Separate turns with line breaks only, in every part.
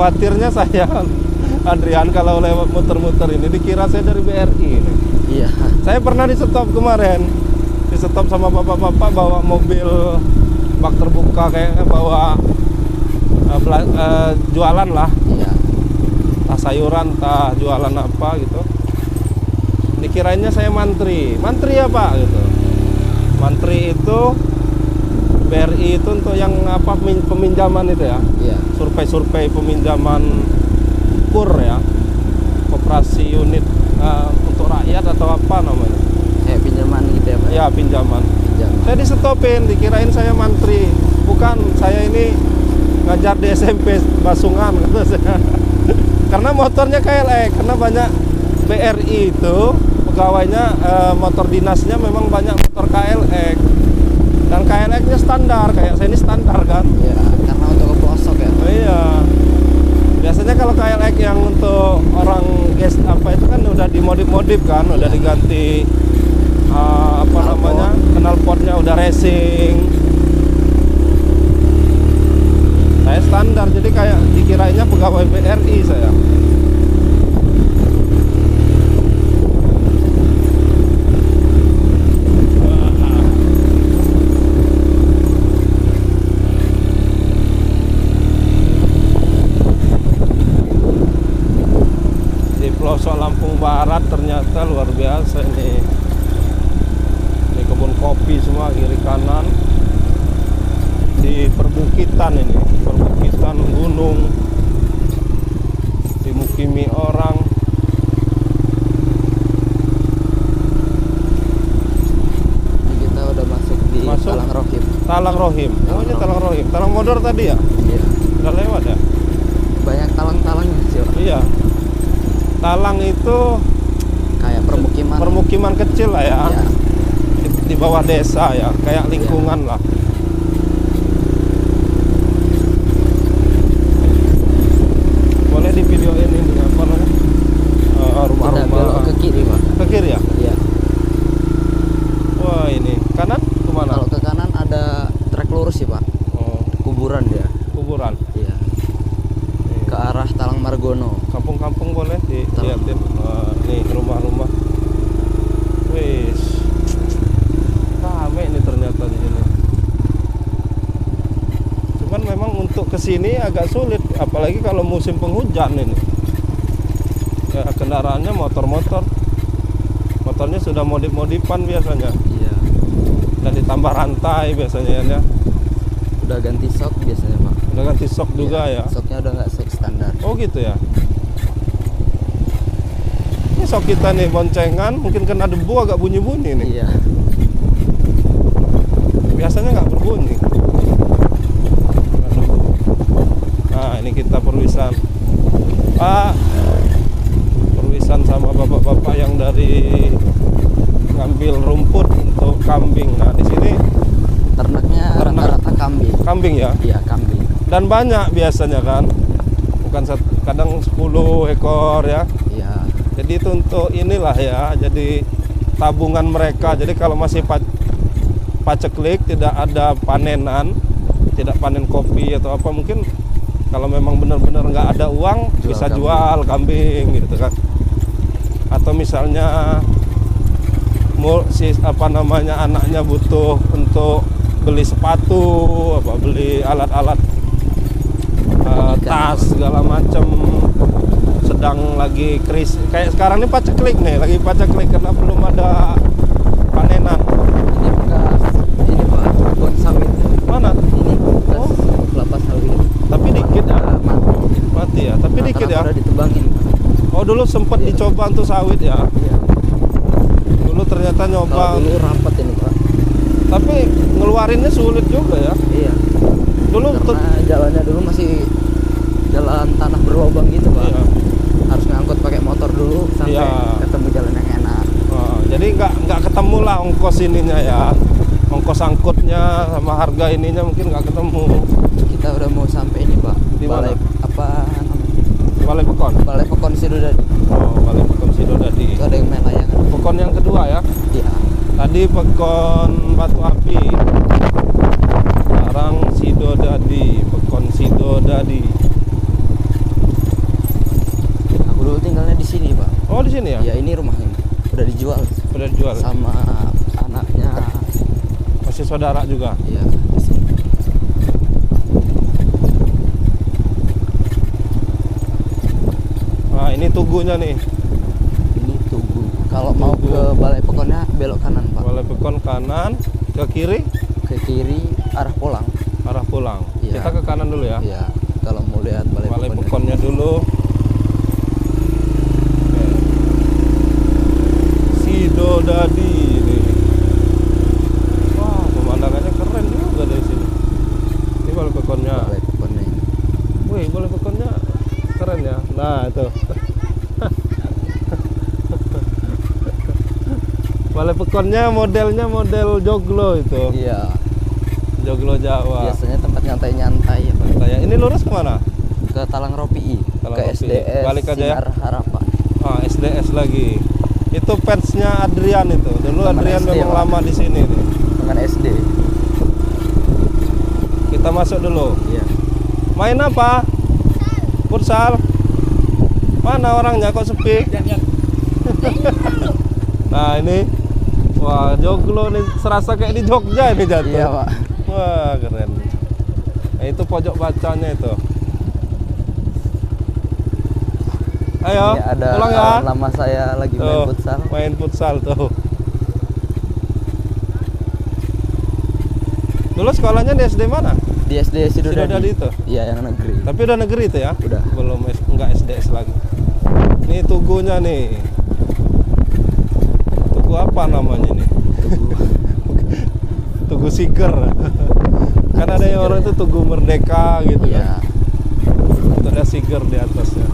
khawatirnya saya Adrian kalau lewat muter-muter ini dikira saya dari BRI ini.
Iya.
Saya pernah di stop kemarin, di stop sama bapak-bapak bawa mobil bak terbuka kayaknya bawa jualan lah,
Iya.
entah sayuran, entah jualan apa gitu. Dikirainnya saya mantri apa gitu. Mantri itu BRI itu untuk yang apa peminjaman itu ya,
Iya.
survei peminjaman KUR ya, koperasi unit untuk rakyat atau apa namanya.
Kayak pinjaman gitu ya Pak?
Ya pinjaman.
Pinjaman.
Saya disetopin, dikirain saya mantri. Bukan, saya ini ngajar di SMP Basungan kata saya. Karena motornya KLX, karena banyak BRI itu pegawainya motor dinasnya memang banyak motor KLX. Dan KLX-nya standar, kayak saya ini standar kan.
Iya, karena untuk ke pelosok ya.
Oh, iya. Biasanya kalau KLX yang untuk orang guest apa itu kan udah dimodif-modif kan, udah diganti apa namanya, knalpotnya udah racing. Saya standar, jadi kayak dikirainya pegawai BRI saya. Pelosok Lampung Barat ternyata luar biasa ini. Ini kebun kopi semua kiri kanan. Di perbukitan ini, perbukitan gunung. Dimukimi orang.
Ini kita udah masuk di Talang Rohim.
Talang Rohim. Oh, ini Talang Rohim. Talang Modor tadi ya?
Iya.
Udah lewat ya?
Banyak talang-talangnya sih Pak.
Iya. Talang itu
Kayak
permukiman kecil lah ya.
Iya.
Di bawah desa ya, kayak lingkungan lah. Boleh di video ini apa namanya?
Kita
Rumah-rumah.
belok ke kiri Pak.
Ke kiri ya?
Iya.
Wah, ini kanan kemana?
Kalau ke kanan ada trek lurus sih Pak.
Oh,
Kuburan dia.
kuburan.
Iya. Ke arah Talang Margono.
Kampung-kampung boleh dilihatin. Nih rumah-rumah. Wis. Rame ini ternyata di sini. Cuman memang untuk kesini agak sulit, apalagi kalau musim penghujan ini. Ya, kendaraannya motor-motor. Motornya sudah modif-modifan biasanya.
Iya.
Dan ditambah rantai biasanya ya.
Udah ganti sok biasanya Pak.
Udah ganti sok juga ya.
Soknya udah nggak sok standar.
Oh gitu ya. Ini sok kita nih boncengan, mungkin kena debu agak bunyi-bunyi nih.
Iya.
Biasanya nggak berbunyi. Kena debu. Nah ini kita perwisan. Pak, perwisan sama bapak-bapak yang dari ngambil rumput untuk kambing. Nah di sini
Ternaknya rata-rata kambing.
kambing ya.
Iya kambing.
Dan banyak biasanya kan. Bukan kadang 10 ekor ya.
Iya.
Jadi itu untuk inilah ya, jadi tabungan mereka. Jadi kalau masih paceklik, tidak ada panenan, tidak panen kopi atau apa, mungkin kalau memang benar-benar nggak ada uang, bisa jual kambing gitu kan. Atau misalnya apa namanya, anaknya butuh untuk beli sepatu, apa beli alat-alat tas segala macam, sedang lagi krisis kayak sekarang ini paceklik nih, lagi paceklik karena belum ada panenan.
Ini bekas ini Pak, kebun sawit.
Mana?
Ini bekas kelapa sawit.
Tapi dikit ya. Mati ya, tapi dikit ya.
Udah ditebangin.
Oh dulu sempat dicoba untuk sawit ya.
Iya.
Dulu ternyata nyoba.
Kalau dulu rapat ini Pak.
Tapi ngeluarinnya sulit juga ya.
Iya.
Dulu
Karena jalannya dulu masih jalan tanah berlubang gitu Pak.
Iya.
Harus ngangkut pakai motor dulu sampai
Iya.
ketemu jalan yang enak.
Oh, jadi nggak ketemu lah ongkos ininya ya. Ongkos angkutnya sama harga ininya mungkin nggak ketemu.
Kita udah mau sampai ini Pak.
Di mana?
Balai apa namanya?
Balai Pekon.
Balai Pekon Sidodadi.
Oh, Balai Pekon Sidodadi.
Itu ada yang main layangan.
Pekon yang kedua ya.
Iya.
Tadi Pekon Batu Api. Sekarang Sidodadi, Pekon Sidodadi.
di sini Pak.
Oh, di sini ya?
Ya ini rumahnya udah dijual
Udah dijual.
sama anaknya.
Masih saudara juga.
Ya di sini.
Nah, ini tugunya nih.
Ini Tugu. Kalau mau
Tugu.
ke Balai Pekonnya belok kanan Pak.
Balai Pekon kanan, ke kiri
Ke kiri arah pulang.
arah pulang.
Iya.
Kita ke kanan dulu ya.
Ya kalau mau lihat Balai
Balai
Pekonnya.
Pekonnya dulu. Oke. Sidodadi ini. Wah, pemandangannya keren juga dari sini. Ini Balai Pekonnya.
Balai Pekonnya.
Wih, Balai Pekonnya keren ya. Nah, itu. Balai Pekonnya modelnya model joglo itu.
Iya.
Joglo Jawa.
Biasanya tempat nyantai-nyantai ya Pak.
Saya ini lurus kemana?
Ke Talang Ropi,
Talang
ke
Ropi.
SDS
Balik aja ya?
Sinar Harapan.
Ah, SDS lagi. Itu fansnya Adrian itu. Dulu
Teman
Adrian
SD,
memang
Pak.
lama di sini nih.
Dengan SD.
Kita masuk dulu.
Iya.
Main apa? Futsal. Mana orangnya kok sepi? Nah, ini. Wah, joglo nih serasa kayak di Jogja ini jatuh.
Iya Pak.
Wah, keren. Nah, itu pojok bacanya itu. Ayo,
Ini ada
pulang ya.
kawan lama saya lagi main
Tuh,
futsal.
main futsal tuh. Dulu sekolahnya di SD mana?
Di SD
Sidodadi
Sidodadi.
itu?
Iya, yang negeri.
Tapi udah negeri itu ya?
Udah.
Belum, enggak SDS lagi. Ini tugunya nih. Tugu apa namanya nih? Tugu Siger. Kan ada yang orang itu Tugu Merdeka gitu
Iya.
kan. Itu ada Siger di atasnya.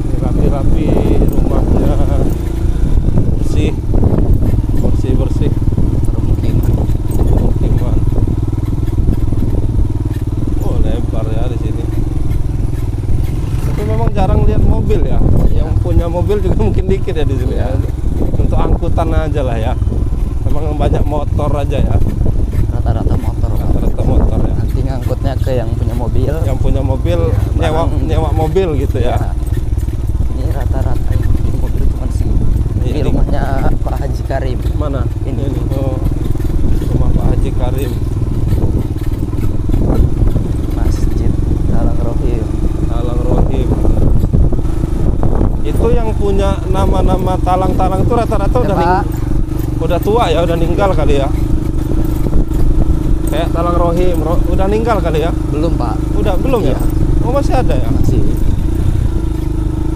Ini rapi-rapi rumahnya. Bersih. Bersih-bersih.
Permukiman.
Pemukiman. Oh, lebar ya di sini. Tapi memang jarang lihat mobil ya. Yang punya mobil juga mungkin dikit ya di sini ya. Untuk angkutan aja lah ya. Memang banyak motor aja ya.
Rata-rata motor Pak.
Rata-rata motor ya.
Nanti ngangkutnya ke yang punya mobil.
Yang punya mobil nyewa mobil gitu ya.
Ini rata-rata yang punya mobil cuma sih.
Iya,
Ini
ini.
rumahnya Pak Haji Karim.
Mana?
Ini.
Oh, rumah Pak Haji Karim.
Masjid Talang Rohim.
Talang Rohim. Itu yang punya nama-nama talang-talang itu rata-rata
Ya,
udah
Pak.
udah tua ya, udah ninggal kali ya. Kayak Talang Rohim, udah ninggal kali ya.
Belum Pak.
Belum ya?
Iya.
Oh, masih ada ya?
Masih.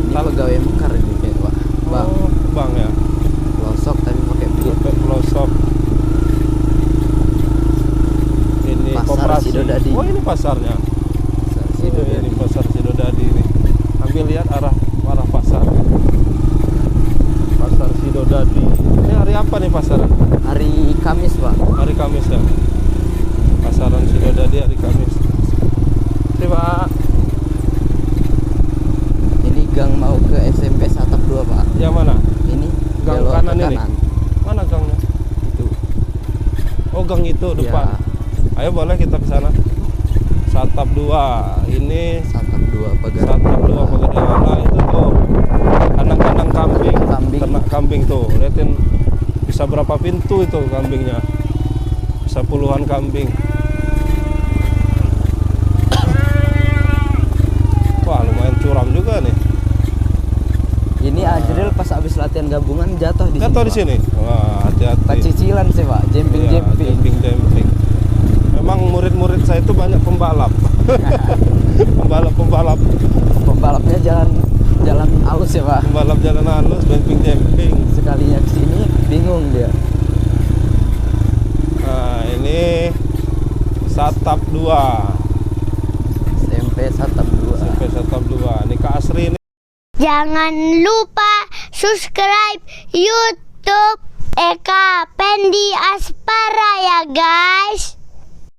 Ini pegawai Mekar ini kayak Pak. Bang,
Oh, bang ya.
pelosok tapi pakai beat.
Sampai pelosok. Ini
Pasar
koperasi.
Sidodadi.
Oh, ini pasarnya.
Sidodadi.
Ini pasar Sidodadi ini. Ambil lihat arah pasar. Pasar Sidodadi. Ini hari apa nih pasaran?
Hari Kamis Pak.
Hari Kamis ya. Pasaran Sidodadi hari Kamis. Pak.
Ini gang mau ke SMP Satap 2 Pak.
Yang mana?
Ini
Gang
belok ke
kanan ini? Mana gangnya?
Itu.
Oh, gang itu depan.
Ya,
Ayo boleh kita ke sana. Satap 2. Ini
Satap 2 Pagar.
Satap 2 Pegadaian. Nah, itu tuh kandang-kandang kambing.
Kambing.
Ternak kambing tuh. Lihatin bisa berapa pintu itu kambingnya. Bisa puluhan kambing. Wah, lumayan curam juga nih.
Ini Ajril pas habis latihan gabungan jatuh di sini.
Jatuh di
Pak.
sini. Wah, hati-hati.
Pak cicilan sih Pak,
Iya,
jemping-jemping.
jumping. Memang murid-murid saya itu banyak pembalap. Pembalap.
Pembalapnya jalan halus ya Pak.
Pembalap jalan halus, jumping.
Sekalinya kesini bingung dia.
Nah, ini Satap 2.
SMP Satap 2.
SMP Satap 2. Ini Kak Asri ini.
Jangan lupa subscribe YouTube Eka Pendi Aspara ya guys.